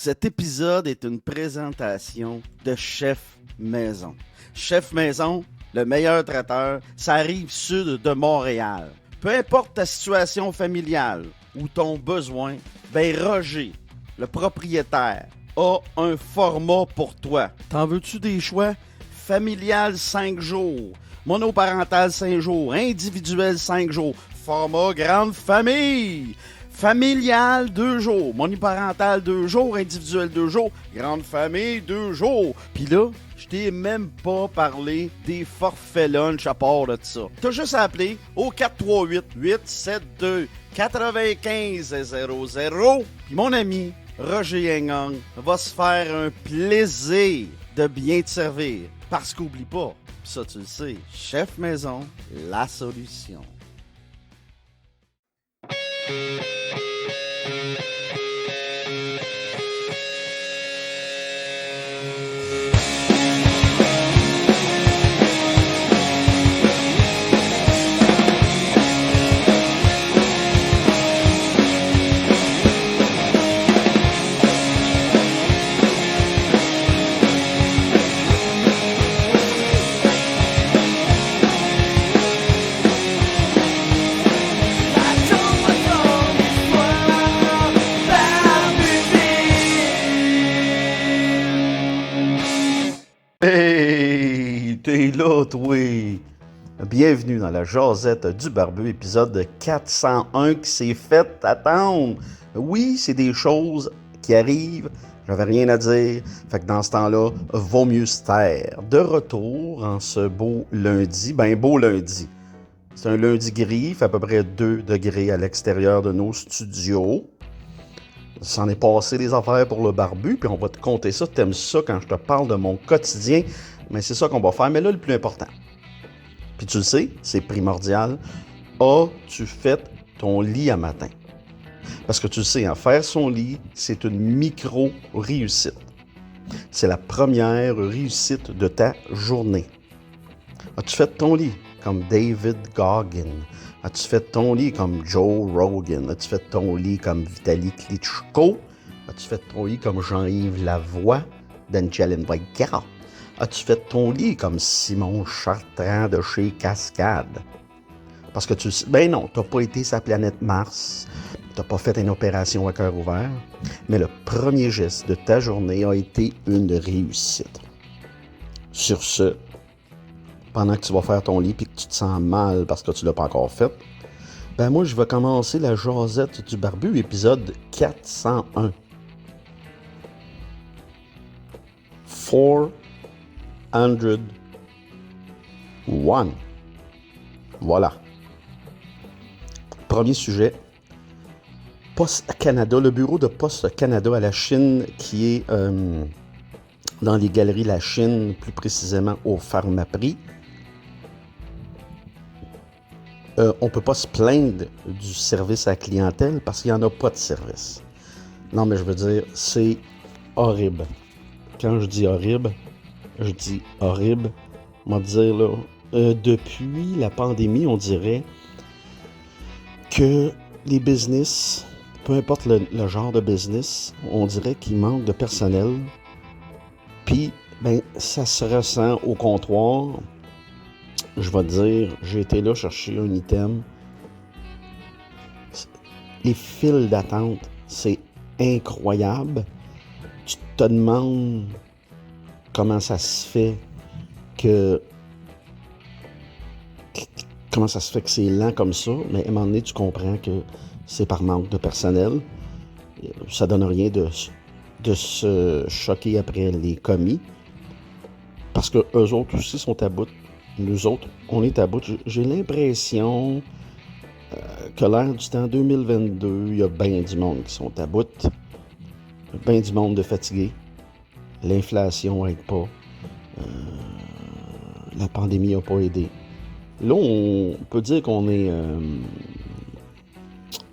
Cet épisode est une présentation de Chef Maison. Chef Maison, le meilleur traiteur, ça arrive sud de Montréal. Peu importe ta situation familiale ou ton besoin, ben Roger, le propriétaire, a un format pour toi. T'en veux-tu des choix? Familial 5 jours, monoparental 5 jours, individuel 5 jours, format grande famille. Familial, 2 jours. Monoparental, 2 jours. Individuel, 2 jours. Grande famille, 2 jours. Puis là, je t'ai même pas parlé des forfaits lunch à part de ça. T'as juste à appeler au 438-872-9500. Puis mon ami Roger Yengang va se faire un plaisir de bien te servir. Parce qu'oublie pas, pis ça tu le sais, Chef Maison, la solution. Hey, t'es là, toi! Bienvenue dans la jasette du barbu, épisode 401 qui s'est fait attendre. Oui, c'est des choses qui arrivent, j'avais rien à dire, fait que dans ce temps-là, vaut mieux se taire. De retour en ce beau lundi, beau lundi. C'est un lundi gris, il fait à peu près 2 degrés à l'extérieur de nos studios. S'en est passé des affaires pour le barbu, puis on va te compter ça. T'aimes ça quand je te parle de mon quotidien, mais c'est ça qu'on va faire. Mais là, le plus important, puis tu le sais, c'est primordial, as-tu fait ton lit à matin? Parce que tu le sais, faire son lit, c'est une micro-réussite. C'est la première réussite de ta journée. As-tu fait ton lit comme David Goggin? As-tu fait ton lit comme Joe Rogan? As-tu fait ton lit comme Vitaly Klitschko? As-tu fait ton lit comme Jean-Yves Lavoie d'Angel Voica? As-tu fait ton lit comme Simon Chartrand de chez Cascade? Parce que tu sais, ben non, t'as pas été sa planète Mars, t'as pas fait une opération à cœur ouvert, mais le premier geste de ta journée a été une réussite. Sur ce, pendant que tu vas faire ton lit et que tu te sens mal parce que tu l'as pas encore fait, ben moi, je vais commencer la jasette du barbu, épisode 401. 401. Voilà. Premier sujet. Poste Canada, le bureau de Poste Canada à la Chine qui est dans les galeries La Chine, plus précisément au Pharmaprix. On ne peut pas se plaindre du service à la clientèle parce qu'il n'y en a pas de service. Non, mais je veux dire, c'est horrible. Quand je dis horrible, je dis horrible. On va dire, là, depuis la pandémie, on dirait que les business, peu importe le genre de business, on dirait qu'il manque de personnel. Puis, ben, ça se ressent au comptoir. Je vais te dire, j'ai été là chercher un item. Les files d'attente, c'est incroyable. Tu te demandes comment ça se fait que c'est lent comme ça, mais à un moment donné, tu comprends que c'est par manque de personnel. Ça donne rien de se choquer après les commis. Parce que eux autres aussi sont à bout. Nous autres, on est à bout. J'ai l'impression que l'ère du temps 2022, il y a bien du monde qui sont à bout. Bien du monde de fatigués. L'inflation n'aide pas. La pandémie n'a pas aidé. Là, on peut dire qu'on est...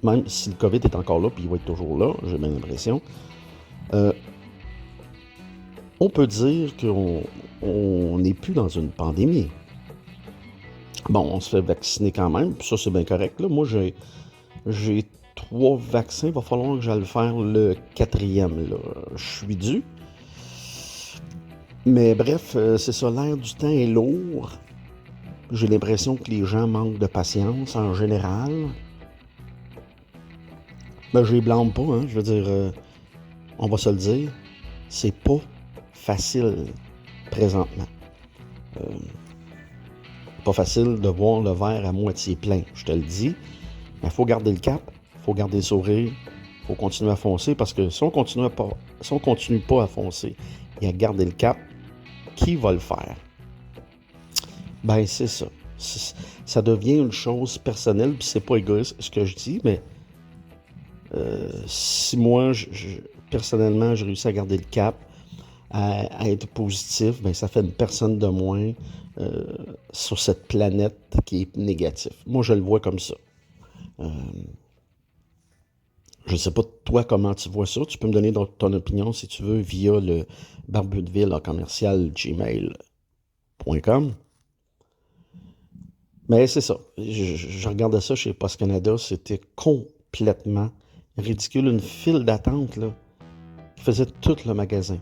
même si le COVID est encore là, puis il va être toujours là, j'ai bien l'impression, on peut dire qu'on n'est plus dans une pandémie. Bon, on se fait vacciner quand même, puis ça, c'est bien correct. Là. Moi, j'ai 3 vaccins. Il va falloir que j'aille faire le 4e. Là. Je suis dû. Mais bref, c'est ça, l'air du temps est lourd. J'ai l'impression que les gens manquent de patience en général. Ben, je les blâme pas, hein. Je veux dire, on va se le dire, c'est pas facile présentement. Pas facile de voir le verre à moitié plein, je te le dis. Mais il faut garder le cap, il faut garder le sourire, il faut continuer à foncer parce que si on continue pas à foncer et à garder le cap, qui va le faire? Ben, c'est ça. Ça devient une chose personnelle, puis c'est pas égoïste ce que je dis, mais si moi, personnellement, j'ai réussi à garder le cap, à être positif, ben ça fait une personne de moins sur cette planète qui est négative. Moi, je le vois comme ça. Je ne sais pas toi comment tu vois ça. Tu peux me donner ton opinion si tu veux via le barbudeville@gmail.com. Mais c'est ça. Je regardais ça chez Post Canada, c'était complètement ridicule. Une file d'attente là, qui faisait tout le magasin.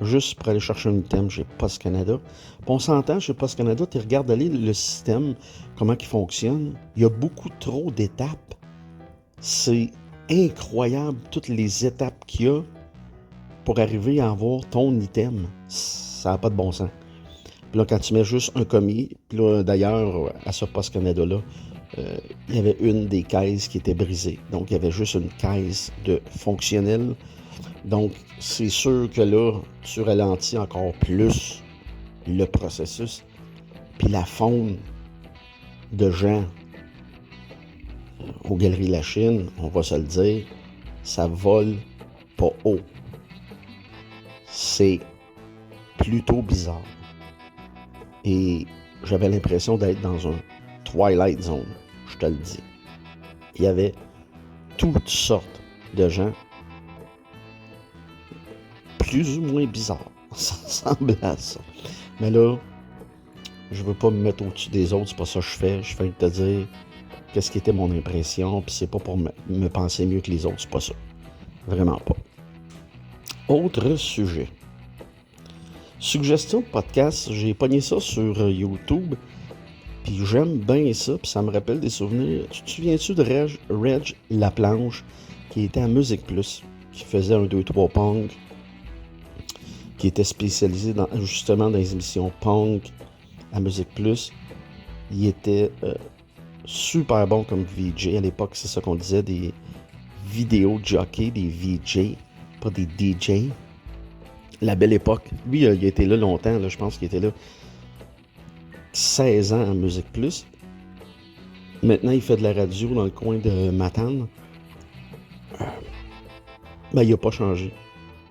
Juste pour aller chercher un item chez Post Canada. Puis on s'entend chez Post Canada, tu regardes aller le système, comment il fonctionne. Il y a beaucoup trop d'étapes. C'est incroyable toutes les étapes qu'il y a pour arriver à avoir ton item. Ça n'a pas de bon sens. Puis là, quand tu mets juste un commis, puis là, d'ailleurs, à ce Post Canada-là, il y avait une des caisses qui était brisée. Donc, il y avait juste une caisse de fonctionnelle. Donc, c'est sûr que là, tu ralentis encore plus le processus. Puis la faune de gens aux Galeries La Chine, on va se le dire, ça vole pas haut. C'est plutôt bizarre. Et j'avais l'impression d'être dans un Twilight Zone, je te le dis. Il y avait toutes sortes de gens plus ou moins bizarres. Ça ressemble à ça. Mais là, je veux pas me mettre au-dessus des autres, c'est pas ça que je fais. Je fais te dire qu'est-ce qui était mon impression, puis c'est pas pour me penser mieux que les autres, c'est pas ça. Vraiment pas. Autre sujet. Suggestion de podcast, j'ai pogné ça sur YouTube, puis j'aime bien ça, puis ça me rappelle des souvenirs. Tu te souviens-tu de Reg Laplanche, qui était à Musique Plus, qui faisait un 2-3 punk, qui était spécialisé justement dans les émissions punk à Musique Plus. Il était super bon comme VJ. À l'époque, c'est ça qu'on disait, des vidéos jockeys, des VJ, pas des DJ. La belle époque. Lui, il a été là longtemps, là, je pense qu'il était là 16 ans à Musique Plus. Maintenant, il fait de la radio dans le coin de Matane. Ben, il n'a pas changé.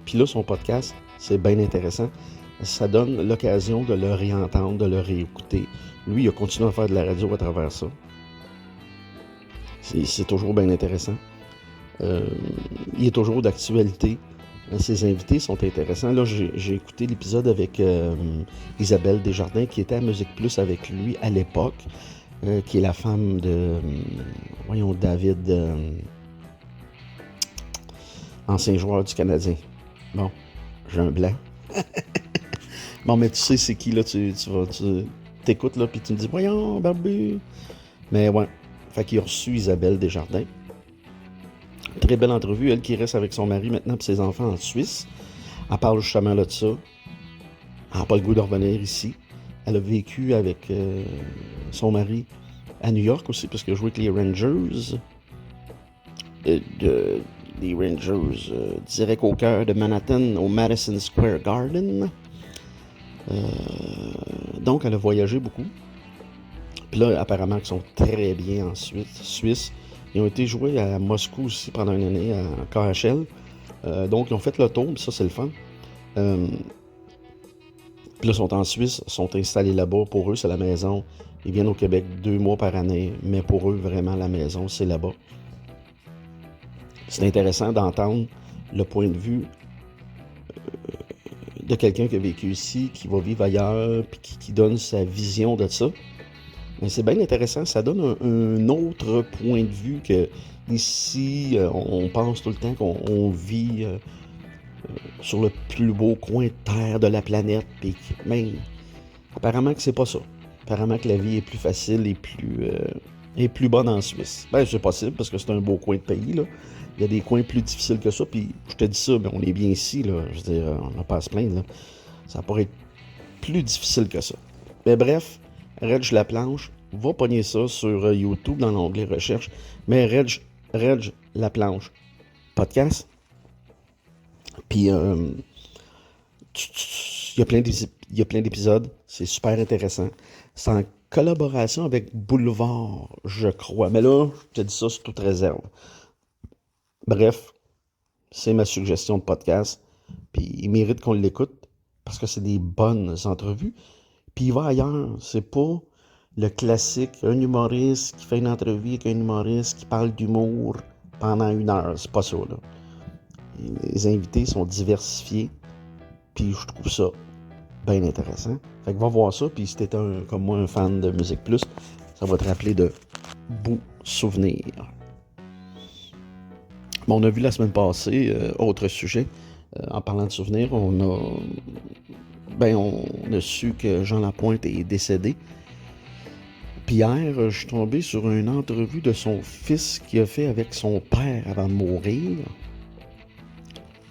Puis là, son podcast, c'est bien intéressant. Ça donne l'occasion de le réentendre, de le réécouter. Lui, il a continué à faire de la radio à travers ça. C'est toujours bien intéressant. Il est toujours d'actualité. Ses invités sont intéressants. Là, j'ai écouté l'épisode avec Isabelle Desjardins, qui était à Musique Plus avec lui à l'époque, qui est la femme de, David, ancien joueur du Canadien. Bon, j'ai un blanc. Bon, mais tu sais c'est qui, là, tu t'écoutes, là, puis tu me dis, voyons, Barbu. Mais ouais, fait qu'il a reçu Isabelle Desjardins. Très belle entrevue, elle qui reste avec son mari maintenant et ses enfants en Suisse. Elle parle justement là de ça. Elle n'a pas le goût de revenir ici. Elle a vécu avec son mari à New York aussi, parce qu'elle a joué avec les Rangers. Les Rangers direct au cœur de Manhattan, au Madison Square Garden. Donc, elle a voyagé beaucoup. Puis là, apparemment, ils sont très bien en Suisse. Ils ont été joués à Moscou aussi pendant une année, à KHL. Donc, ils ont fait le tour, puis ça, c'est le fun. Puis là, ils sont en Suisse, sont installés là-bas. Pour eux, c'est la maison. Ils viennent au Québec 2 mois par année, mais pour eux, vraiment, la maison, c'est là-bas. C'est intéressant d'entendre le point de vue de quelqu'un qui a vécu ici, qui va vivre ailleurs, puis qui donne sa vision de ça. Mais c'est bien intéressant, ça donne un autre point de vue que Ici, on pense tout le temps qu'on vit sur le plus beau coin de terre de la planète, mais apparemment que c'est pas ça. Apparemment que la vie est plus facile et plus bonne en Suisse. Ben, c'est possible, parce que c'est un beau coin de pays, là. Il y a des coins plus difficiles que ça, puis je te dis ça, mais on est bien ici, là. Je veux dire, on n'a pas à se plaindre, là. Ça pourrait être plus difficile que ça. Mais bref, Reg Laplanche, va pogner ça sur YouTube dans l'onglet recherche. Mais Reg Laplanche, podcast. Puis, il y a plein d'épisodes. C'est super intéressant. C'est en collaboration avec Boulevard, je crois. Mais là, je te dis ça sous toute réserve. Bref, c'est ma suggestion de podcast. Puis, il mérite qu'on l'écoute parce que c'est des bonnes entrevues. Puis, il va ailleurs. C'est pas le classique, un humoriste qui fait une entrevue avec un humoriste qui parle d'humour pendant 1 heure. C'est pas ça, là. Les invités sont diversifiés, puis je trouve ça bien intéressant. Fait que va voir ça, puis si t'es comme moi un fan de Musique Plus, ça va te rappeler de beaux souvenirs. Bon, on a vu la semaine passée, autre sujet, en parlant de souvenirs, on a su que Jean Lapointe est décédé. Puis hier, je suis tombé sur une entrevue de son fils qu'il a fait avec son père avant de mourir.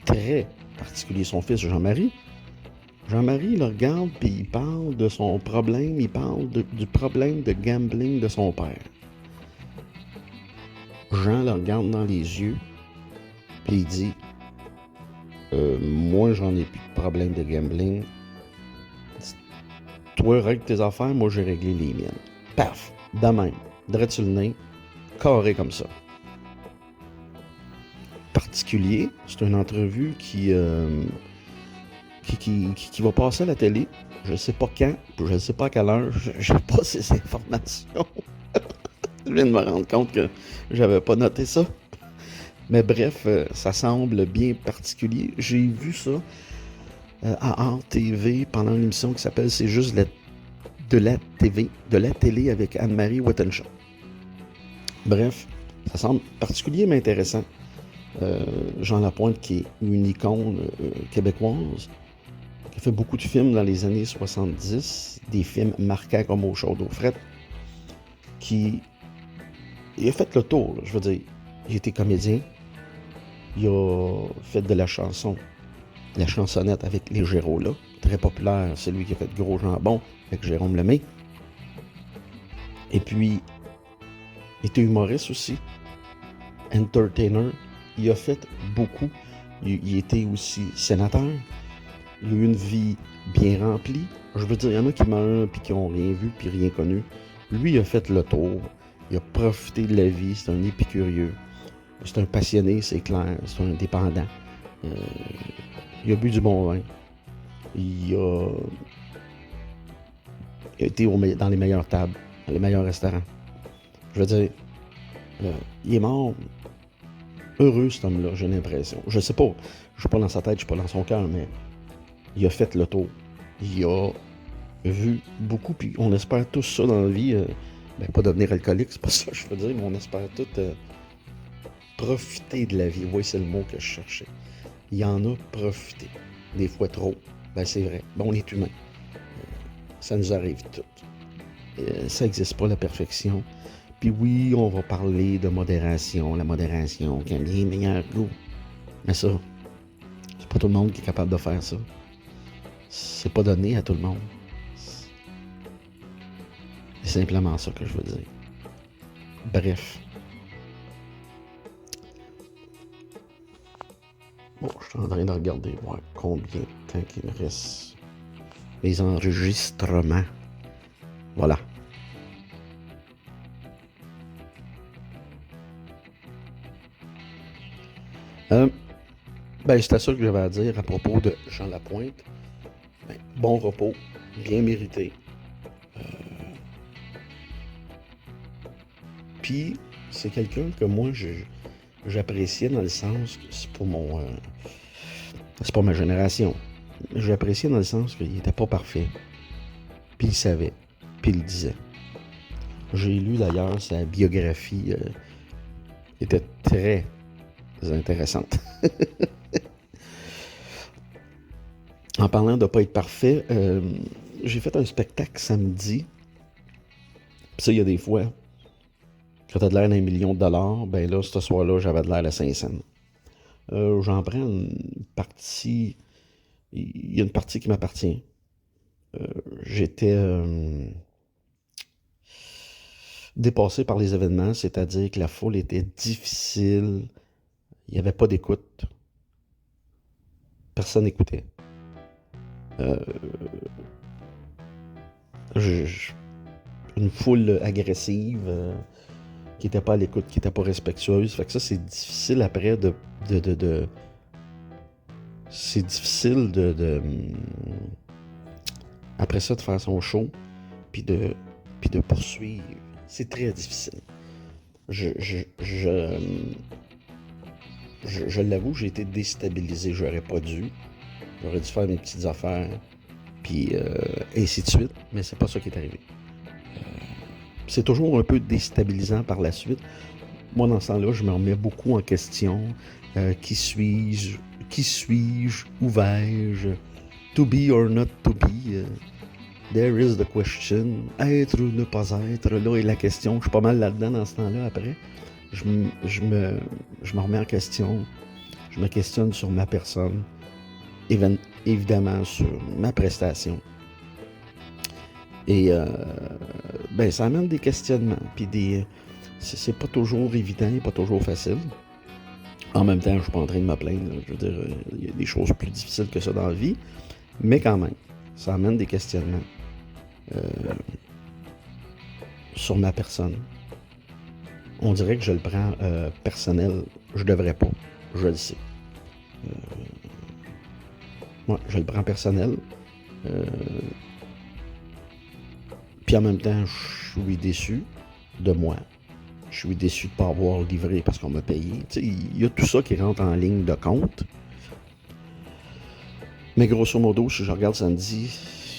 Très particulier, son fils Jean-Marie. Jean-Marie le regarde puis il parle de son problème, il parle du problème de gambling de son père. Jean le regarde dans les yeux puis il dit moi j'en ai plus de problème de gambling. Toi règle tes affaires, moi j'ai réglé les miennes. Paf, de même, direct sur le nez, carré comme ça. Particulier, c'est une entrevue qui va passer à la télé. Je sais pas quand, je ne sais pas à quelle heure, je n'ai pas ces informations. Je viens de me rendre compte que j'avais pas noté ça. Mais bref, ça semble bien particulier. J'ai vu ça à Art TV pendant une émission qui s'appelle C'est juste de la télé avec Anne-Marie Wittenshaw. Bref, ça semble particulier mais intéressant. Jean Lapointe, qui est une icône québécoise, qui a fait beaucoup de films dans les années 70, des films marquants comme Au chaud d'eau frette, il a fait le tour, là, je veux dire. Il était comédien, il a fait de la chanson, la chansonnette avec les Géraud-là, très populaire, c'est lui qui a fait Gros Jambon avec Jérôme Lemay. Et puis, il était humoriste aussi, entertainer. Il a fait beaucoup. Il était aussi sénateur. Il a eu une vie bien remplie. Je veux dire, il y en a qui meurent puis qui n'ont rien vu puis rien connu. Lui, il a fait le tour. Il a profité de la vie. C'est un épicurieux. C'est un passionné, c'est clair. C'est un indépendant. Il a bu du bon vin. Il a été dans les meilleures tables, dans les meilleurs restaurants. Je veux dire, il est mort heureux, cet homme-là, j'ai l'impression. Je sais pas, je suis pas dans sa tête, je suis pas dans son cœur, mais il a fait le tour. Il a vu beaucoup, puis on espère tous ça dans la vie. Pas devenir alcoolique, c'est pas ça que je veux dire, mais on espère tous profiter de la vie. Oui, c'est le mot que je cherchais. Il en a profité. Des fois trop. C'est vrai. On est humain. Ça nous arrive tout. Ça n'existe pas, la perfection. Puis oui, on va parler de modération. La modération qui a bien meilleur goût. Mais ça, c'est pas tout le monde qui est capable de faire ça. C'est pas donné à tout le monde. C'est simplement ça que je veux dire. Bref. Bon, je suis en train de regarder, voir combien de temps il me reste. Les enregistrements. Voilà. C'était ça que j'avais à dire à propos de Jean Lapointe. Bon repos, bien mérité. Puis, c'est quelqu'un que moi, j'appréciais dans le sens que c'est pas ma génération. J'appréciais dans le sens qu'il n'était pas parfait. Puis il savait. Puis il le disait. J'ai lu d'ailleurs sa biographie était très intéressante. En parlant de ne pas être parfait, j'ai fait un spectacle samedi. Puis ça, il y a des fois, quand t'as de l'air d'un million de dollars, ben là, ce soir-là, j'avais de l'air de 500. J'en prends une partie. Il y a une partie qui m'appartient. J'étais dépassé par les événements, c'est-à-dire que la foule était difficile. Il n'y avait pas d'écoute. Personne n'écoutait. Une foule agressive qui n'était pas à l'écoute, qui n'était pas respectueuse. Fait que ça, c'est difficile après c'est difficile après ça de faire son show puis de poursuivre. C'est très difficile. Je l'avoue, j'ai été déstabilisé. J'aurais pas dû. J'aurais dû faire mes petites affaires puis ainsi de suite. Mais c'est pas ça qui est arrivé. C'est toujours un peu déstabilisant par la suite. Moi, dans ce temps-là, je me remets beaucoup en question. Qui suis-je? Qui suis-je? Où vais-je? To be or not to be? There is the question. Être ou ne pas être? Là est la question. Je suis pas mal là-dedans dans ce temps-là après. Je me remets en question. Je me questionne sur ma personne. Évidemment sur ma prestation. Et ça amène des questionnements. Puis c'est pas toujours évident, pas toujours facile. En même temps, je suis pas en train de me plaindre. Je veux dire, il y a des choses plus difficiles que ça dans la vie. Mais quand même, ça amène des questionnements sur ma personne. On dirait que je le prends personnel. Je devrais pas. Je le sais. Moi, je le prends personnel. Puis en même temps, je suis déçu de moi. Je suis déçu de ne pas avoir livré parce qu'on m'a payé. Il y a tout ça qui rentre en ligne de compte. Mais grosso modo, si je regarde samedi,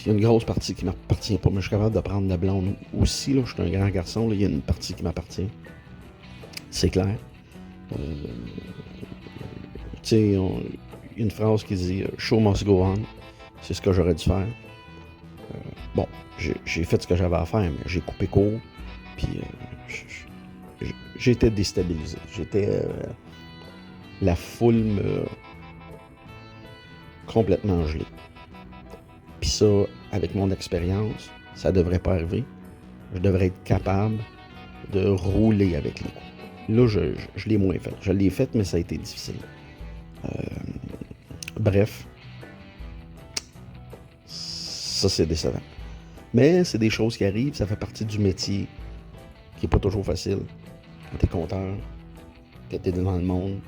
il y a une grosse partie qui ne m'appartient pas. Mais je suis capable de prendre la blonde aussi. Là, je suis un grand garçon. Il y a une partie qui m'appartient. C'est clair. Il y a une phrase qui dit « Show must go on ». C'est ce que j'aurais dû faire. J'ai fait ce que j'avais à faire, mais j'ai coupé court. Puis j'étais déstabilisé. La foule me complètement gelé. Puis ça, avec mon expérience, ça devrait pas arriver. Je devrais être capable de rouler avec les coups. Là, je l'ai moins fait. Je l'ai fait, mais ça a été difficile. Bref. Ça, c'est décevant. Mais c'est des choses qui arrivent. Ça fait partie du métier qui n'est pas toujours facile. Quand t'es conteur, quand t'es dans le monde,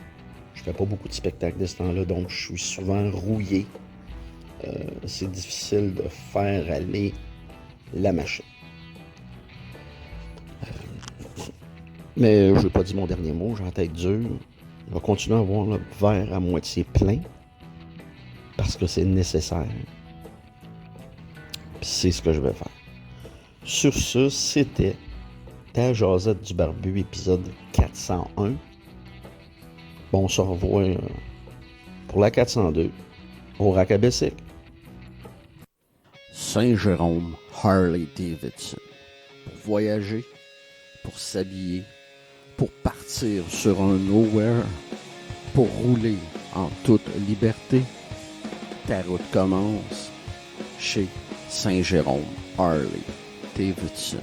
je fais pas beaucoup de spectacles de ce temps-là, donc je suis souvent rouillé. C'est difficile de faire aller la machine. Mais je n'ai pas dit mon dernier mot, j'ai la tête dure. Je vais continuer à avoir le verre à moitié plein parce que c'est nécessaire. Puis c'est ce que je vais faire. Sur ce, c'était Ta Jasette du Barbu, épisode 401. Bon, on se revoit pour la 402 au Racabessic. Saint-Jérôme Harley Davidson. Pour voyager, pour s'habiller, pour partir sur un nowhere, pour rouler en toute liberté. Ta route commence chez Saint-Jérôme Harley Davidson.